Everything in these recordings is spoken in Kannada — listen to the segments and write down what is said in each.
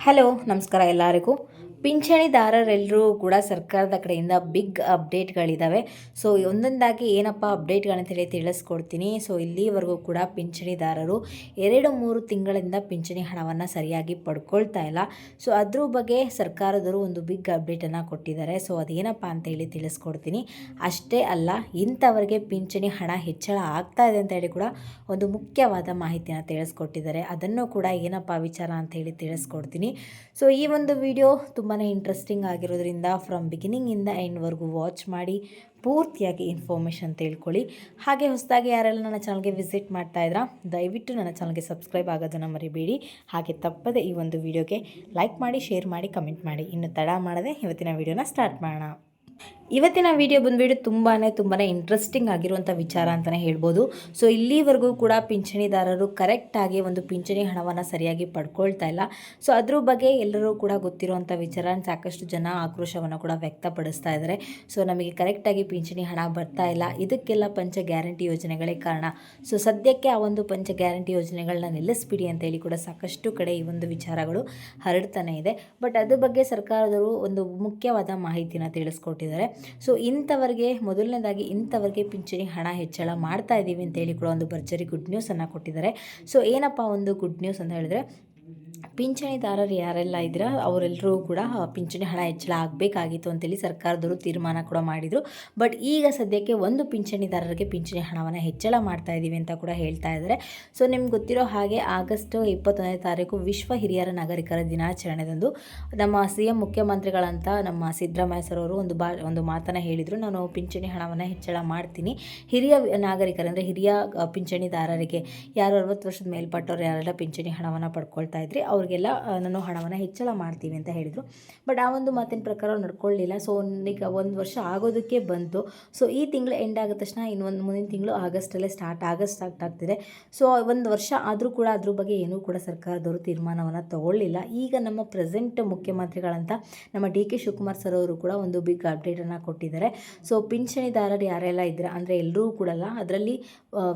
ಹಲೋ ನಮಸ್ಕಾರ ಎಲ್ಲರಿಗೂ. ಪಿಂಚಣಿದಾರರೆಲ್ಲರೂ ಕೂಡ ಸರ್ಕಾರದ ಕಡೆಯಿಂದ ಬಿಗ್ ಅಪ್ಡೇಟ್ಗಳಿದ್ದಾವೆ. ಸೊ ಒಂದೊಂದಾಗಿ ಏನಪ್ಪ ಅಪ್ಡೇಟ್ಗಳಂತ ಹೇಳಿ ತಿಳಿಸ್ಕೊಡ್ತೀನಿ. ಸೊ ಇಲ್ಲಿವರೆಗೂ ಕೂಡ ಪಿಂಚಣಿದಾರರು 2-3 ತಿಂಗಳಿಂದ ಪಿಂಚಣಿ ಹಣವನ್ನು ಸರಿಯಾಗಿ ಪಡ್ಕೊಳ್ತಾ ಇಲ್ಲ. ಸೊ ಅದ್ರ ಬಗ್ಗೆ ಸರ್ಕಾರದವರು ಒಂದು ಬಿಗ್ ಅಪ್ಡೇಟನ್ನು ಕೊಟ್ಟಿದ್ದಾರೆ. ಸೊ ಅದೇನಪ್ಪ ಅಂತ ಹೇಳಿ ತಿಳಿಸ್ಕೊಡ್ತೀನಿ. ಅಷ್ಟೇ ಅಲ್ಲ, ಇಂಥವರಿಗೆ ಪಿಂಚಣಿ ಹಣ ಹೆಚ್ಚಳ ಆಗ್ತಾ ಇದೆ ಅಂತ ಹೇಳಿ ಕೂಡ ಒಂದು ಮುಖ್ಯವಾದ ಮಾಹಿತಿಯನ್ನು ತಿಳಿಸ್ಕೊಟ್ಟಿದ್ದಾರೆ. ಅದನ್ನು ಕೂಡ ಏನಪ್ಪ ವಿಚಾರ ಅಂತ ಹೇಳಿ ತಿಳಿಸ್ಕೊಡ್ತೀನಿ. ಸೊ ಈ ಒಂದು ವಿಡಿಯೋ ತುಂಬಾ ಇಂಟ್ರೆಸ್ಟಿಂಗ್ ಆಗಿರೋದ್ರಿಂದ ಫ್ರಮ್ ಬಿಗಿನಿಂಗಿಂದ ಎಂಡ್ವರೆಗೂ ವಾಚ್ ಮಾಡಿ ಪೂರ್ತಿಯಾಗಿ ಇನ್ಫಾರ್ಮೇಷನ್ ತಿಳ್ಕೊಳ್ಳಿ. ಹಾಗೆ ಹೊಸದಾಗಿ ಯಾರೆಲ್ಲ ನನ್ನ ಚಾನಲ್ಗೆ ವಿಸಿಟ್ ಮಾಡ್ತಾ ಇದ್ರಾ, ದಯವಿಟ್ಟು ನನ್ನ ಚಾನಲ್ಗೆ ಸಬ್ಸ್ಕ್ರೈಬ್ ಆಗೋದನ್ನು ಮರಿಬೇಡಿ. ಹಾಗೆ ತಪ್ಪದೆ ಈ ಒಂದು ವಿಡಿಯೋಗೆ ಲೈಕ್ ಮಾಡಿ, ಶೇರ್ ಮಾಡಿ, ಕಮೆಂಟ್ ಮಾಡಿ. ಇನ್ನು ತಡ ಮಾಡದೆ ಇವತ್ತಿನ ವಿಡಿಯೋನ ಸ್ಟಾರ್ಟ್ ಮಾಡೋಣ. ಇವತ್ತಿನ ವಿಡಿಯೋ ಬಂದುಬಿಟ್ಟು ತುಂಬಾ ಇಂಟ್ರೆಸ್ಟಿಂಗ್ ಆಗಿರುವಂಥ ವಿಚಾರ ಅಂತಲೇ ಹೇಳ್ಬೋದು. ಸೊ ಇಲ್ಲಿವರೆಗೂ ಕೂಡ ಪಿಂಚಣಿದಾರರು ಕರೆಕ್ಟಾಗಿ ಒಂದು ಪಿಂಚಣಿ ಹಣವನ್ನು ಸರಿಯಾಗಿ ಪಡ್ಕೊಳ್ತಾ ಇಲ್ಲ. ಸೊ ಅದ್ರ ಬಗ್ಗೆ ಎಲ್ಲರೂ ಕೂಡ ಗೊತ್ತಿರುವಂಥ ವಿಚಾರ. ಸಾಕಷ್ಟು ಜನ ಆಕ್ರೋಶವನ್ನು ಕೂಡ ವ್ಯಕ್ತಪಡಿಸ್ತಾ ಇದ್ದಾರೆ. ಸೊ ನಮಗೆ ಕರೆಕ್ಟಾಗಿ ಪಿಂಚಣಿ ಹಣ ಬರ್ತಾ ಇಲ್ಲ, ಇದಕ್ಕೆಲ್ಲ ಪಂಚ ಗ್ಯಾರಂಟಿ ಯೋಜನೆಗಳೇ ಕಾರಣ. ಸೊ ಸದ್ಯಕ್ಕೆ ಆ ಒಂದು ಪಂಚ ಗ್ಯಾರಂಟಿ ಯೋಜನೆಗಳನ್ನ ನಿಲ್ಲಿಸ್ಬಿಡಿ ಅಂತೇಳಿ ಕೂಡ ಸಾಕಷ್ಟು ಕಡೆ ಈ ಒಂದು ವಿಚಾರಗಳು ಹರಡ್ತಾನೆ ಇದೆ. ಬಟ್ ಅದ್ರ ಬಗ್ಗೆ ಸರ್ಕಾರದವರು ಒಂದು ಮುಖ್ಯವಾದ ಮಾಹಿತಿನ ತಿಳಿಸ್ಕೊಟ್ಟಿದ್ದಾರೆ. ಸೊ ಮೊದಲನೇದಾಗಿ ಇಂಥವರಿಗೆ ಪಿಂಚಣಿ ಹಣ ಹೆಚ್ಚಳ ಮಾಡ್ತಾ ಇದ್ದೀವಿ ಅಂತೇಳಿ ಕೂಡ ಒಂದು ಭರ್ಜರಿ ಗುಡ್ ನ್ಯೂಸನ್ನು ಕೊಟ್ಟಿದ್ದಾರೆ. ಸೊ ಏನಪ್ಪ ಒಂದು ಗುಡ್ ನ್ಯೂಸ್ ಅಂತ ಹೇಳಿದ್ರೆ, ಪಿಂಚಣಿದಾರರು ಯಾರೆಲ್ಲ ಇದ್ದೀರಾ ಅವರೆಲ್ಲರೂ ಕೂಡ ಪಿಂಚಣಿ ಹಣ ಹೆಚ್ಚಳ ಆಗಬೇಕಾಗಿತ್ತು ಅಂತೇಳಿ ಸರ್ಕಾರದವರು ತೀರ್ಮಾನ ಕೂಡ ಮಾಡಿದರು. ಬಟ್ ಈಗ ಸದ್ಯಕ್ಕೆ ಒಂದು ಪಿಂಚಣಿದಾರರಿಗೆ ಪಿಂಚಣಿ ಹಣವನ್ನು ಹೆಚ್ಚಳ ಮಾಡ್ತಾ ಇದ್ದೀವಿ ಅಂತ ಕೂಡ ಹೇಳ್ತಾ ಇದ್ದಾರೆ. ಸೊ ನಿಮ್ಗೆ ಗೊತ್ತಿರೋ ಹಾಗೆ ಆಗಸ್ಟ್ 21ನೇ ತಾರೀಕು ವಿಶ್ವ ಹಿರಿಯರ ನಾಗರಿಕರ ದಿನಾಚರಣೆದಂದು ನಮ್ಮ CM ಮುಖ್ಯಮಂತ್ರಿಗಳಂತ ನಮ್ಮ ಸಿದ್ದರಾಮಯ್ಯ ಸರ್ ಅವರು ಒಂದು ಮಾತನ್ನು ಹೇಳಿದರು. ನಾನು ಪಿಂಚಣಿ ಹಣವನ್ನು ಹೆಚ್ಚಳ ಮಾಡ್ತೀನಿ, ಹಿರಿಯ ನಾಗರಿಕರಂದರೆ ಹಿರಿಯ ಪಿಂಚಣಿದಾರರಿಗೆ ಯಾರು 60 ವರ್ಷದ ಮೇಲ್ಪಟ್ಟವ್ರು ಯಾರೆಲ್ಲ ಪಿಂಚಣಿ ಹಣವನ್ನು ಪಡ್ಕೊಳ್ತಾ ಇದ್ರಿ ಅವ್ರಿಗೆಲ್ಲ ನಾನು ಹಣವನ್ನು ಹೆಚ್ಚಳ ಮಾಡ್ತೀವಿ ಅಂತ ಹೇಳಿದರು. ಬಟ್ ಆ ಒಂದು ಮಾತಿನ ಪ್ರಕಾರ ಅವ್ರು ನಡ್ಕೊಳ್ಳಿಲ್ಲ. ಸೊ ಈಗ 1 ವರ್ಷ ಆಗೋದಕ್ಕೆ ಬಂತು. ಸೊ ಈ ತಿಂಗಳು ಎಂಡ್ ಆಗಿದ ತಕ್ಷಣ ಇನ್ನೊಂದು ಮುಂದಿನ ತಿಂಗಳು ಆಗಸ್ಟ್ ಸ್ಟಾರ್ಟ್ ಆಗ್ತಿದೆ. ಸೊ 1 ವರ್ಷ ಆದರೂ ಕೂಡ ಅದ್ರ ಬಗ್ಗೆ ಏನೂ ಕೂಡ ಸರ್ಕಾರದವರು ತೀರ್ಮಾನವನ್ನು ತಗೊಳ್ಳಿಲ್ಲ. ಈಗ ನಮ್ಮ ಪ್ರೆಸೆಂಟ್ ಮುಖ್ಯಮಂತ್ರಿಗಳಂತ ನಮ್ಮ DK ಶಿವಕುಮಾರ್ ಸರ್ ಅವರು ಕೂಡ ಒಂದು ಬಿಗ್ ಅಪ್ಡೇಟನ್ನು ಕೊಟ್ಟಿದ್ದಾರೆ. ಸೊ ಪಿಂಚಣಿದಾರರು ಯಾರೆಲ್ಲ ಇದ್ದೀರಾ ಅಂದರೆ ಎಲ್ಲರೂ ಕೂಡಲ್ಲ, ಅದರಲ್ಲಿ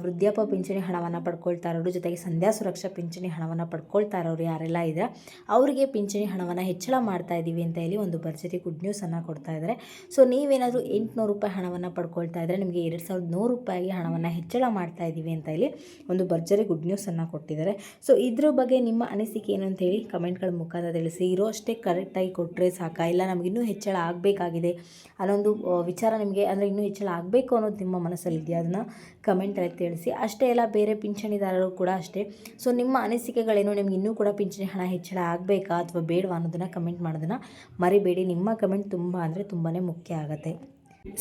ವೃದ್ಧಾಪ್ಯ ಪಿಂಚಣಿ ಹಣವನ್ನು ಪಡ್ಕೊಳ್ತಾ ಇರೋರು, ಜೊತೆಗೆ ಸಂಧ್ಯಾ ಸುರಕ್ಷಾ ಪಿಂಚಣಿ ಹಣವನ್ನು ಪಡ್ಕೊಳ್ತಾ ಇರೋರು ಯಾರೆಲ್ಲ ಇದ್ದಾರೆ ಅವರಿಗೆ ಪಿಂಚಣಿ ಹಣವನ್ನು ಹೆಚ್ಚಳ ಮಾಡ್ತಾ ಇದ್ದೀವಿ ಅಂತ ಹೇಳಿ ಒಂದು ಭರ್ಜರಿ ಗುಡ್ ನ್ಯೂಸನ್ನು ಕೊಡ್ತಾ ಇದ್ದಾರೆ. ಸೊ ನೀವೇನಾದರೂ 800 ರೂಪಾಯಿ ಹಣವನ್ನು ಪಡ್ಕೊಳ್ತಾ ಇದ್ದರೆ ನಿಮಗೆ 2100 ರೂಪಾಯಿಗೆ ಹಣವನ್ನು ಹೆಚ್ಚಳ ಮಾಡ್ತಾ ಇದ್ದೀವಿ ಅಂತ ಹೇಳಿ ಒಂದು ಭರ್ಜರಿ ಗುಡ್ ನ್ಯೂಸನ್ನು ಕೊಟ್ಟಿದ್ದಾರೆ. ಸೊ ಇದ್ರ ಬಗ್ಗೆ ನಿಮ್ಮ ಅನಿಸಿಕೆ ಏನು ಅಂತ ಹೇಳಿ ಕಮೆಂಟ್ಗಳ ಮುಖಾಂತರ ತಿಳಿಸಿ. ಇರೋ ಅಷ್ಟೇ ಕರೆಕ್ಟಾಗಿ ಕೊಟ್ಟರೆ ಸಾಕಾ, ಇಲ್ಲ ನಮಗಿನ್ನೂ ಹೆಚ್ಚಳ ಆಗಬೇಕಾಗಿದೆ ಅನ್ನೊಂದು ವಿಚಾರ ನಿಮಗೆ ಅಂದರೆ ಇನ್ನೂ ಹೆಚ್ಚಳ ಆಗಬೇಕು ಅನ್ನೋದು ನಿಮ್ಮ ಮನಸ್ಸಲ್ಲಿದೆಯಾ, ಅದನ್ನು ಕಮೆಂಟಲ್ಲಿ ತಿಳಿಸಿ. ಅಷ್ಟೇ ಅಲ್ಲ, ಬೇರೆ ಪಿಂಚಣಿದಾರರು ಕೂಡ ಅಷ್ಟೇ. ಸೊ ನಿಮ್ಮ ಅನಿಸಿಕೆಗಳೇನು, ನಿಮ್ಗೆ ಇನ್ನೂ ಕೂಡ ಪಿಂಚಣಿ ಹಣ ಹೆಚ್ಚಳ ಆಗಬೇಕಾ ಅಥವಾ ಬೇಡವಾ ಅನ್ನೋದನ್ನು ಕಮೆಂಟ್ ಮಾಡೋದನ್ನು ಮರಿಬೇಡಿ. ನಿಮ್ಮ ಕಮೆಂಟ್ ತುಂಬಾ ಮುಖ್ಯ ಆಗುತ್ತೆ.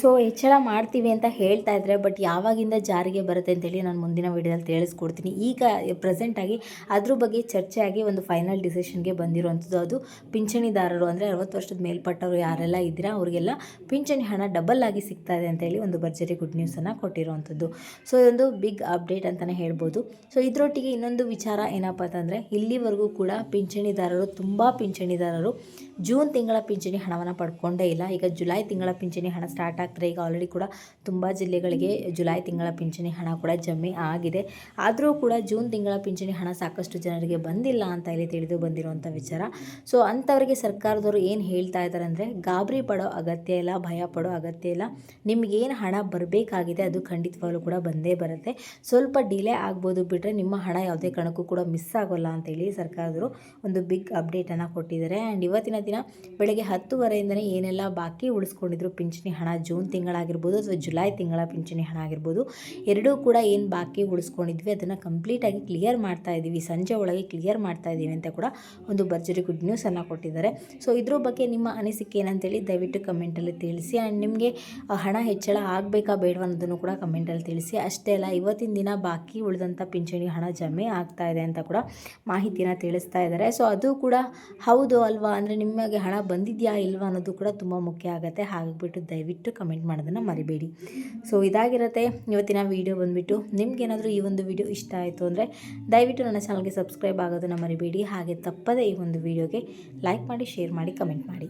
ಸೊ ಹೆಚ್ಚಳ ಮಾಡ್ತೀವಿ ಅಂತ ಹೇಳ್ತಾ ಇದ್ದಾರೆ, ಬಟ್ ಯಾವಾಗಿಂದ ಜಾರಿಗೆ ಬರುತ್ತೆ ಅಂತೇಳಿ ನಾನು ಮುಂದಿನ ವಿಡಿಯೋದಲ್ಲಿ ತಿಳಿಸ್ಕೊಡ್ತೀನಿ. ಈಗ ಪ್ರೆಸೆಂಟಾಗಿ ಅದ್ರ ಬಗ್ಗೆ ಚರ್ಚೆ ಆಗಿ ಒಂದು ಫೈನಲ್ ಡಿಸಿಷನ್ಗೆ ಬಂದಿರುವಂಥದ್ದು. ಅದು ಪಿಂಚಣಿದಾರರು ಅಂದರೆ 60 ವರ್ಷದ ಮೇಲ್ಪಟ್ಟವರು ಯಾರೆಲ್ಲ ಇದ್ದೀರಾ ಅವರಿಗೆಲ್ಲ ಪಿಂಚಣಿ ಹಣ ಡಬಲ್ ಆಗಿ ಸಿಗ್ತಾ ಇದೆ ಅಂತೇಳಿ ಒಂದು ಭರ್ಜರಿ ಗುಡ್ ನ್ಯೂಸನ್ನು ಕೊಟ್ಟಿರುವಂಥದ್ದು. ಸೊ ಇದೊಂದು ಬಿಗ್ ಅಪ್ಡೇಟ್ ಅಂತಲೇ ಹೇಳ್ಬೋದು. ಸೊ ಇದರೊಟ್ಟಿಗೆ ಇನ್ನೊಂದು ವಿಚಾರ ಏನಪ್ಪ ಅಂತಂದರೆ, ಇಲ್ಲಿವರೆಗೂ ಕೂಡ ಪಿಂಚಣಿದಾರರು ಜೂನ್ ತಿಂಗಳ ಪಿಂಚಣಿ ಹಣವನ್ನು ಪಡ್ಕೊಂಡೇ ಇಲ್ಲ. ಈಗ ಜುಲೈ ತಿಂಗಳ ಪಿಂಚಣಿ ಹಣ ಸ್ಟಾರ್ಟ್ ಆಗ್ತಾರೆ. ಈಗ ಆಲ್ರೆಡಿ ಕೂಡ ತುಂಬ ಜಿಲ್ಲೆಗಳಿಗೆ ಜುಲೈ ತಿಂಗಳ ಪಿಂಚಣಿ ಹಣ ಕೂಡ ಜಮೆ ಆಗಿದೆ. ಆದರೂ ಕೂಡ ಜೂನ್ ತಿಂಗಳ ಪಿಂಚಣಿ ಹಣ ಸಾಕಷ್ಟು ಜನರಿಗೆ ಬಂದಿಲ್ಲ ಅಂತ ಇಲ್ಲಿ ತಿಳಿದು ಬಂದಿರುವಂಥ ವಿಚಾರ. ಸೊ ಅಂಥವರಿಗೆ ಸರ್ಕಾರದವರು ಏನು ಹೇಳ್ತಾ ಇದ್ದಾರೆ ಅಂದರೆ, ಗಾಬರಿ ಪಡೋ ಅಗತ್ಯ ಇಲ್ಲ, ಭಯ ಪಡೋ ಅಗತ್ಯ ಇಲ್ಲ. ನಿಮಗೇನು ಹಣ ಬರಬೇಕಾಗಿದೆ ಅದು ಖಂಡಿತವಾಗ್ಲೂ ಕೂಡ ಬಂದೇ ಬರುತ್ತೆ. ಸ್ವಲ್ಪ ಡಿಲೇ ಆಗ್ಬೋದು ಬಿಟ್ಟರೆ ನಿಮ್ಮ ಹಣ ಯಾವುದೇ ಕಾರಣಕ್ಕೂ ಕೂಡ ಮಿಸ್ ಆಗೋಲ್ಲ ಅಂತೇಳಿ ಸರ್ಕಾರದವರು ಒಂದು ಬಿಗ್ ಅಪ್ಡೇಟನ್ನು ಕೊಟ್ಟಿದ್ದಾರೆ. ಆ್ಯಂಡ್ ಇವತ್ತಿನ ದಿನ ಬೆಳಗ್ಗೆ 10 ಏನೆಲ್ಲ ಬಾಕಿ ಉಳಿಸ್ಕೊಂಡಿದ್ರು ಪಿಂಚಣಿ ಹಣ, ಜೂನ್ ತಿಂಗಳಾಗಿರ್ಬೋದು ಅಥವಾ ಜುಲೈ ತಿಂಗಳ ಪಿಂಚಣಿ ಹಣ ಆಗಿರ್ಬೋದು, ಎರಡೂ ಕೂಡ ಏನು ಬಾಕಿ ಉಳಿಸ್ಕೊಂಡಿದ್ವಿ ಅದನ್ನು ಕಂಪ್ಲೀಟಾಗಿ ಕ್ಲಿಯರ್ ಮಾಡ್ತಾ ಇದ್ದೀವಿ, ಸಂಜೆ ಒಳಗೆ ಕ್ಲಿಯರ್ ಮಾಡ್ತಾ ಇದ್ದೀವಿ ಅಂತ ಕೂಡ ಒಂದು ಭರ್ಜರಿ ಗುಡ್ ನ್ಯೂಸನ್ನು ಕೊಟ್ಟಿದ್ದಾರೆ. ಸೊ ಇದ್ರ ಬಗ್ಗೆ ನಿಮ್ಮ ಅನಿಸಿಕೆ ಏನಂತೇಳಿ ದಯವಿಟ್ಟು ಕಮೆಂಟಲ್ಲಿ ತಿಳಿಸಿ. ಆ್ಯಂಡ್ ನಿಮಗೆ ಹಣ ಹೆಚ್ಚಳ ಆಗಬೇಕಾ ಬೇಡವಾ ಅನ್ನೋದನ್ನು ಕೂಡ ಕಮೆಂಟಲ್ಲಿ ತಿಳಿಸಿ. ಅಷ್ಟೇ ಅಲ್ಲ, ಇವತ್ತಿನ ದಿನ ಬಾಕಿ ಉಳಿದಂಥ ಪಿಂಚಣಿ ಹಣ ಜಮೆ ಆಗ್ತಾ ಇದೆ ಅಂತ ಕೂಡ ಮಾಹಿತಿನ ತಿಳಿಸ್ತಾ ಇದ್ದಾರೆ. ಸೊ ಅದು ಕೂಡ ಹೌದು ಅಲ್ವಾ ಅಂದರೆ ನಿಮಗೆ ಹಣ ಬಂದಿದೆಯಾ ಇಲ್ವಾ ಅನ್ನೋದು ಕೂಡ ತುಂಬ ಮುಖ್ಯ ಆಗುತ್ತೆ. ಹಾಗಾಗಿಬಿಟ್ಟು ದಯವಿಟ್ಟು ಕಮೆಂಟ್ ಮಾಡೋದನ್ನು ಮರಿಬೇಡಿ. ಸೊ ಇದಾಗಿರುತ್ತೆ ಇವತ್ತಿನ ವಿಡಿಯೋ ಬಂದುಬಿಟ್ಟು. ನಿಮ್ಗೇನಾದರೂ ಈ ಒಂದು ವಿಡಿಯೋ ಇಷ್ಟ ಆಯಿತು ಅಂದರೆ ದಯವಿಟ್ಟು ನನ್ನ ಚಾನಲ್ಗೆ ಸಬ್ಸ್ಕ್ರೈಬ್ ಆಗೋದನ್ನು ಮರಿಬೇಡಿ. ಹಾಗೆ ತಪ್ಪದೆ ಈ ಒಂದು ವಿಡಿಯೋಗೆ ಲೈಕ್ ಮಾಡಿ, ಶೇರ್ ಮಾಡಿ, ಕಮೆಂಟ್ ಮಾಡಿ.